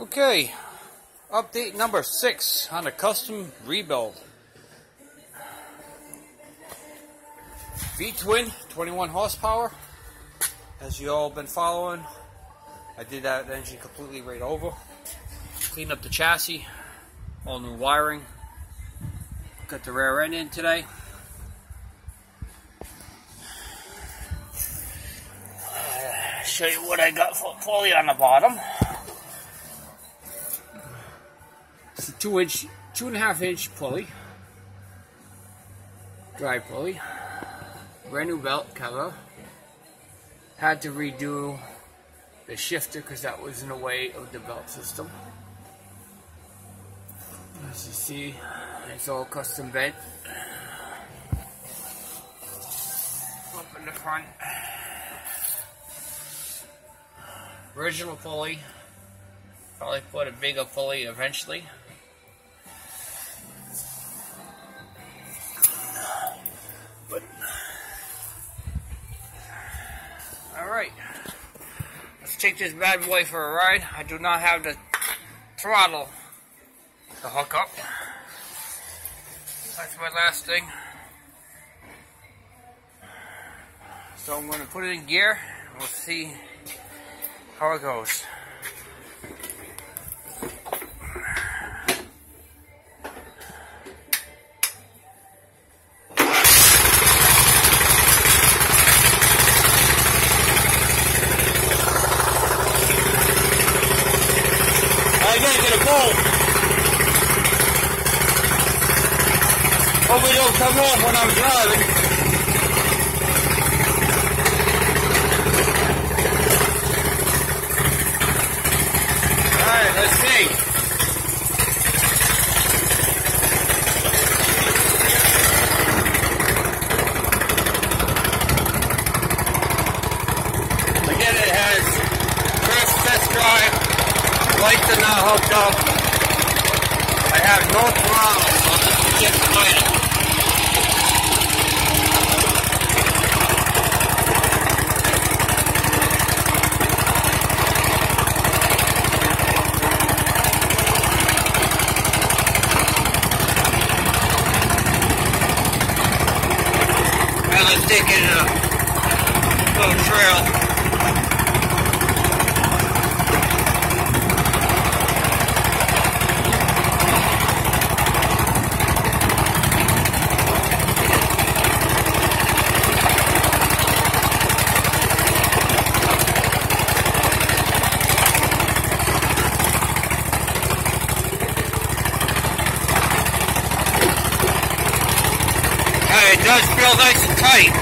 Okay, update number 6 on the custom rebuild. V-twin, 21 horsepower. As you all been following, I did that engine completely right over. Cleaned up the chassis, all new wiring. Got the rear end in today. Show you what I got for pulley on the bottom. It's a 2.5 inch pulley, dry pulley, brand new belt cover. Had to redo the shifter because that was in the way of the belt system. As you see, it's all custom bent. Up in the front. Original pulley. Probably put a bigger pulley eventually. But alright. Let's take this bad boy for a ride. I do not have the throttle to hook up. That's my last thing. So I'm going to put it in gear. We'll see how it goes. I gotta get a bolt. Hopefully it don't come off when I'm driving. Alright, let's see. Again, it has first test drive, lights are not hooked up. I have no throttle, so this is just mine. Let's take it in a little trail. It does feel nice and tight.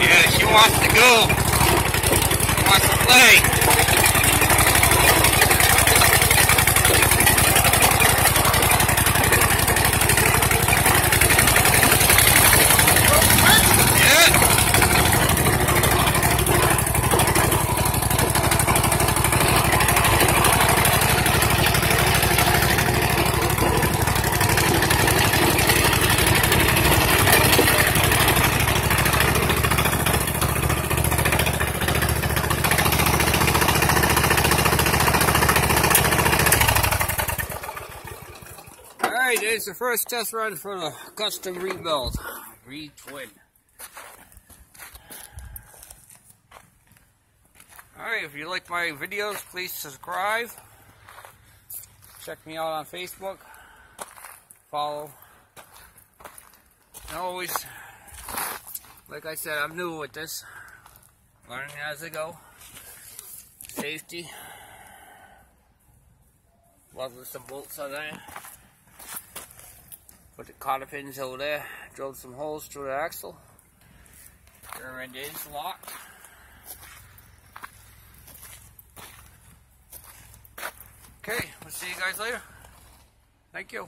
Yeah, she wants to go. She wants to play. Alright, there's the first test run for the custom rebuild. V-twin. Alright, if you like my videos, please subscribe. Check me out on Facebook. Follow. And always, like I said, I'm new with this. Learning as I go. Safety. Welded some bolts on there. Put the cotter pins over there, drilled some holes through the axle. Rear end is locked. Okay, we'll see you guys later. Thank you.